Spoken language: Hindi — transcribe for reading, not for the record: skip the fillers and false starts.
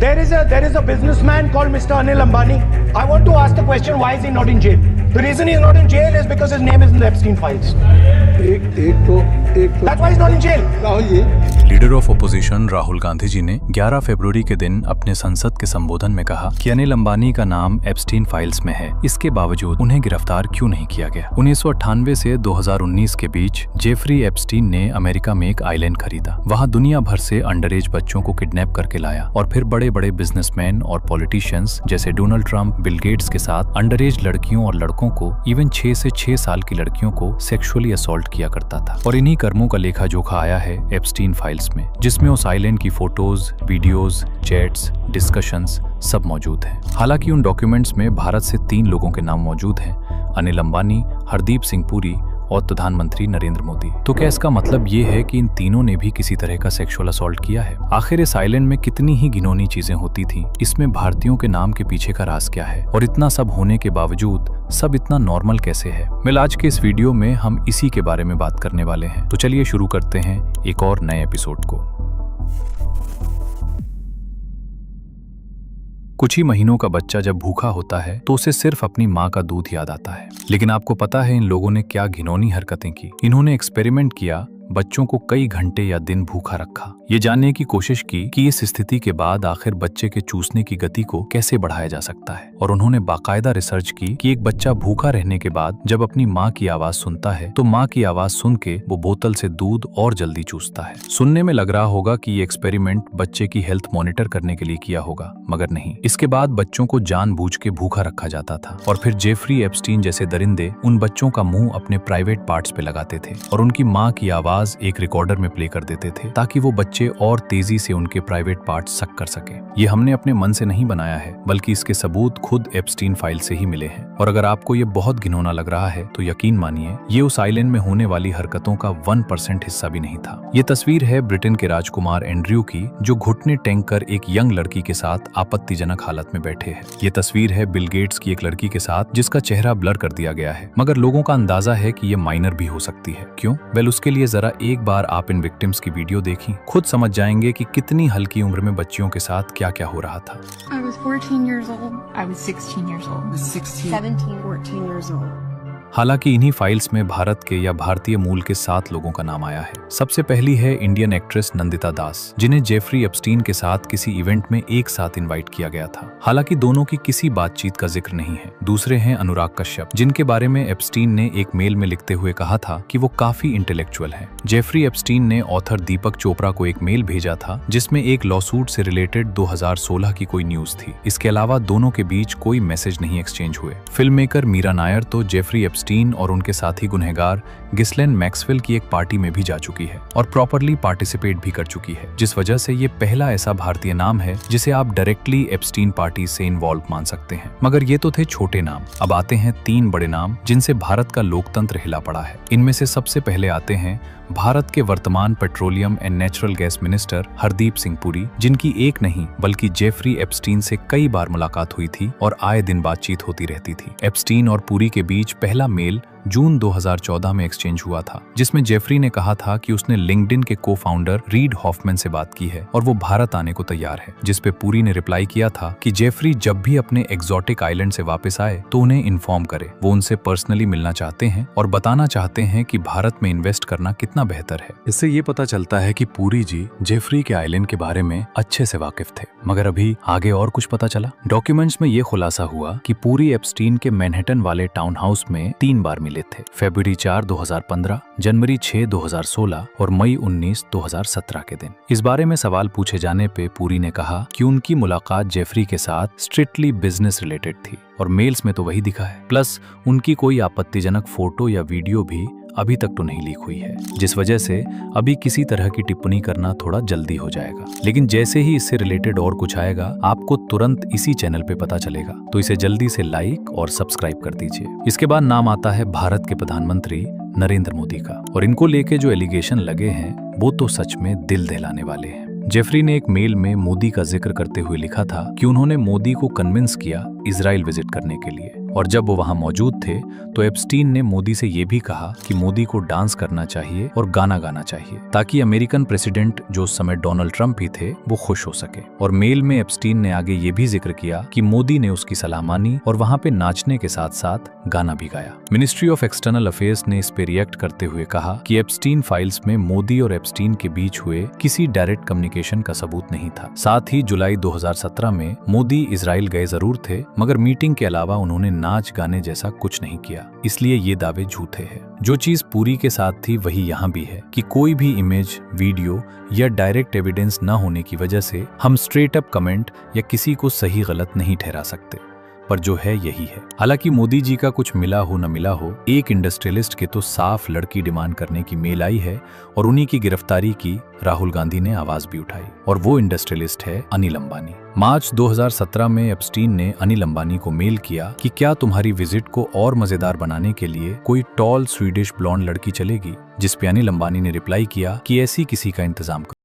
There is a businessman called Mr. Anil Ambani. I want to ask the question, why is he not in jail? The reason he is not in jail is because his name is in the Epstein files. That's why he's not in jail. Rahul ji, leader of opposition Rahul Gandhi ji ने 11 फरवरी के दिन अपने संसद के संबोधन में कहा कि अनिल अंबानी का नाम एप्स्टीन फाइल्स में है। इसके बावजूद उन्हें गिरफ्तार क्यों नहीं किया गया? 1998 से 2019 के बीच जेफरी एप्स्टीन ने अमेरिका में एक आइलैंड खरीदा। वहां दुनिया भर से अंडर एज बच्चों को किडनैप करके लाया और फिर बड़े बड़े बिजनेसमैन और पॉलिटिशियंस जैसे डोनाल्ड ट्रंप, बिल गेट्स के साथ अंडर एज लड़कियों और लड़कों को, इवन 6 से 6 साल की लड़कियों को सेक्सुअली असॉल्ट किया करता था। और इन्हीं कर्मों का लेखा जोखा आया है एप्स्टीन फाइल्स में, जिसमें उस आइलैंड की फोटोज, वीडियोस, चैट्स, डिस्कशंस सब मौजूद हैं। हालांकि उन डॉक्यूमेंट्स में भारत से 3 लोगों के नाम मौजूद हैं, अनिल अंबानी, हरदीप सिंह पुरी और प्रधानमंत्री नरेंद्र मोदी। तो क्या इसका मतलब ये है कि इन तीनों ने भी किसी तरह का सेक्सुअल असॉल्ट किया है? आखिर इस आइलैंड में कितनी ही घिनौनी चीजें होती थी, इसमें भारतीयों के नाम के पीछे का राज क्या है? और इतना सब होने के बावजूद सब इतना नॉर्मल कैसे है? मैं आज के इस वीडियो में हम इसी के बारे में बात करने वाले हैं। तो चलिए शुरू करते हैं एक और नए एपिसोड को। कुछ ही महीनों का बच्चा जब भूखा होता है तो उसे सिर्फ अपनी माँ का दूध याद आता है। लेकिन आपको पता है इन लोगों ने क्या घिनौनी हरकतें की? इन्होंने एक्सपेरिमेंट किया, बच्चों को कई घंटे या दिन भूखा रखा, ये जानने की कोशिश की कि इस स्थिति के बाद आखिर बच्चे के चूसने की गति को कैसे बढ़ाया जा सकता है। और उन्होंने बाकायदा रिसर्च की कि एक बच्चा भूखा रहने के बाद जब अपनी माँ की आवाज सुनता है तो माँ की आवाज सुन के वो बोतल से दूध और जल्दी चूसता है। सुनने में लग रहा होगा कि ये एक्सपेरिमेंट बच्चे की हेल्थ मॉनिटर करने के लिए किया होगा, मगर नहीं। इसके बाद बच्चों को जानबूझ के भूखा रखा जाता था और फिर जेफरी एप्स्टीन जैसे दरिंदे उन बच्चों का मुंह अपने प्राइवेट पार्ट्स पे लगाते थे और उनकी माँ की आवाज एक रिकॉर्डर में प्ले कर देते थे ताकि वो बच्चे और तेजी से उनके प्राइवेट पार्ट्स सक कर सके। ये हमने अपने मन से नहीं बनाया है, बल्कि इसके सबूत खुद एप्स्टीन फाइल से ही मिले हैं। और अगर आपको ये बहुत घिनौना लग रहा है तो यकीन मानिए ये उस आइलैंड में होने वाली हरकतों का 1% हिस्सा भी नहीं था। ये तस्वीर है ब्रिटेन के राजकुमार एंड्रयू की, जो घुटने टेक कर एक यंग लड़की के साथ आपत्तिजनक हालत में बैठे हैं। ये तस्वीर है बिल गेट्स की एक लड़की के साथ जिसका चेहरा ब्लर कर दिया गया है, मगर लोगों का अंदाजा है कि ये माइनर भी हो सकती है। क्यों? वेल, उसके लिए जरा एक बार आप इन विक्टिम्स की वीडियो देखी, खुद समझ जाएंगे कि कितनी हल्की उम्र में बच्चियों के साथ क्या क्या हो रहा था। I was 14 years old. I was 16 years old. 17, 14 years old. हालांकि इन्हीं फाइल्स में भारत के या भारतीय मूल के 7 लोगों का नाम आया है। सबसे पहली है इंडियन एक्ट्रेस नंदिता दास, जिन्हें जेफरी एप्स्टीन के साथ किसी इवेंट में एक साथ इनवाइट किया गया था। हालांकि दोनों की किसी बातचीत का जिक्र नहीं है। दूसरे हैं अनुराग कश्यप, जिनके बारे में एप्स्टीन ने एक मेल में लिखते हुए कहा था कि वो काफी इंटेलेक्चुअल हैं। जेफरी एप्स्टीन ने ऑथर दीपक चोपड़ा को एक मेल भेजा था जिसमें एक लॉसूट से रिलेटेड 2016 की कोई न्यूज थी। इसके अलावा दोनों के बीच कोई मैसेज नहीं एक्सचेंज हुए। फिल्म मेकर मीरा नायर तो जेफरी एप्स्टीन और उनके साथी गुनहगार गिस्लेन मैक्सवेल की एक पार्टी में भी जा चुकी है और प्रॉपरली पार्टिसिपेट भी कर चुकी है, जिस वजह से ये पहला ऐसा भारतीय नाम है जिसे आप डायरेक्टली एप्स्टीन पार्टी से इन्वॉल्व मान सकते हैं। मगर ये तो थे छोटे नाम। अब आते हैं 3 बड़े नाम जिनसे भारत का लोकतंत्र हिला पड़ा है। इनमें से सबसे पहले आते हैं भारत के वर्तमान petroleum and natural gas minister Hardeep Singh Puri, जिनकी एक नहीं बल्कि जेफरी एप्स्टीन से कई बार मुलाकात हुई थी और आए दिन बातचीत होती रहती थी। एप्स्टीन और पुरी के बीच पहला मेल जून 2014 में एक्सचेंज हुआ था, जिसमें जेफरी ने कहा था कि उसने लिंक्डइन के को-फाउंडर रीड हॉफमैन से बात की है और वो भारत आने को तैयार है, जिस पे पुरी ने रिप्लाई किया था कि जेफरी जब भी अपने एग्जॉटिक आइलैंड से वापस आए तो उन्हें इन्फॉर्म करे। वो उनसे पर्सनली मिलना चाहते हैं और बताना चाहते हैं कि भारत में इन्वेस्ट करना कितना बेहतर है। इससे ये पता चलता है कि पुरी जी जेफरी के आइलैंड के बारे में अच्छे से वाकिफ थे। मगर अभी आगे और कुछ पता चला। डॉक्यूमेंट्स में ये खुलासा हुआ कि पुरी एप्स्टीन के मैनहट्टन वाले टाउन हाउस में 3 बार मिले थे, फरवरी 4, 2015, जनवरी 6, 2016 और मई 19, 2017 के दिन। इस बारे में सवाल पूछे जाने पे पुरी ने कहा कि उनकी मुलाकात जेफरी के साथ स्ट्रिक्टली बिजनेस रिलेटेड थी और मेल्स में तो वही दिखा है। प्लस उनकी कोई आपत्तिजनक फोटो या वीडियो भी अभी तक तो नहीं लीक हुई है, जिस वजह से अभी किसी तरह की टिप्पणी करना थोड़ा जल्दी हो जाएगा। लेकिन जैसे ही इससे रिलेटेड और कुछ आएगा आपको तुरंत इसी चैनल पे पता चलेगा, तो इसे जल्दी से लाइक और सब्सक्राइब कर दीजिए। इसके बाद नाम आता है भारत के प्रधानमंत्री नरेंद्र मोदी का, और इनको लेके जो एलिगेशन लगे हैं वो तो सच में दिल दहलाने वाले हैं। जेफरी ने एक मेल में मोदी का जिक्र करते हुए लिखा था कि उन्होंने मोदी को कन्विंस किया इजराइल विजिट करने के लिए। और जब वो वहां मौजूद थे तो एप्स्टीन ने मोदी से ये भी कहा कि मोदी को डांस करना चाहिए और गाना गाना चाहिए ताकि अमेरिकन प्रेसिडेंट जो उस समय डोनाल्ड ट्रंप ही थे वो खुश हो सके। और मेल में एप्स्टीन ने आगे ये भी जिक्र किया कि मोदी ने उसकी सलाह मानी और वहां पे नाचने के साथ साथ गाना भी गाया। मिनिस्ट्री ऑफ एक्सटर्नल अफेयर्स ने इस पे रिएक्ट करते हुए कहा कि एप्स्टीन फाइल्स में मोदी और एप्स्टीन के बीच हुए किसी डायरेक्ट कम्युनिकेशन का सबूत नहीं था। साथ ही जुलाई 2017 में मोदी इजराइल गए जरूर थे, मगर मीटिंग के अलावा उन्होंने नाच गाने जैसा कुछ नहीं किया, इसलिए ये दावे झूठे हैं। जो चीज पूरी के साथ थी वही यहाँ भी है कि कोई भी इमेज, वीडियो या डायरेक्ट एविडेंस न होने की वजह से हम स्ट्रेट अप कमेंट या किसी को सही गलत नहीं ठहरा सकते, पर जो है यही है। हालांकि मोदी जी का कुछ मिला हो न मिला हो, एक इंडस्ट्रियलिस्ट के तो साफ लड़की डिमांड करने की मेल आई है और उन्हीं की गिरफ्तारी की राहुल गांधी ने आवाज भी उठाई, और वो इंडस्ट्रियलिस्ट है अनिल अंबानी। मार्च 2017 में एप्स्टीन ने अनिल अंबानी को मेल किया कि क्या तुम्हारी विजिट को और मजेदार बनाने के लिए कोई टॉल स्वीडिश ब्लॉन्ड लड़की चलेगी, जिस पे अनिल अंबानी ने रिप्लाई किया कि ऐसी किसी का इंतजाम करो।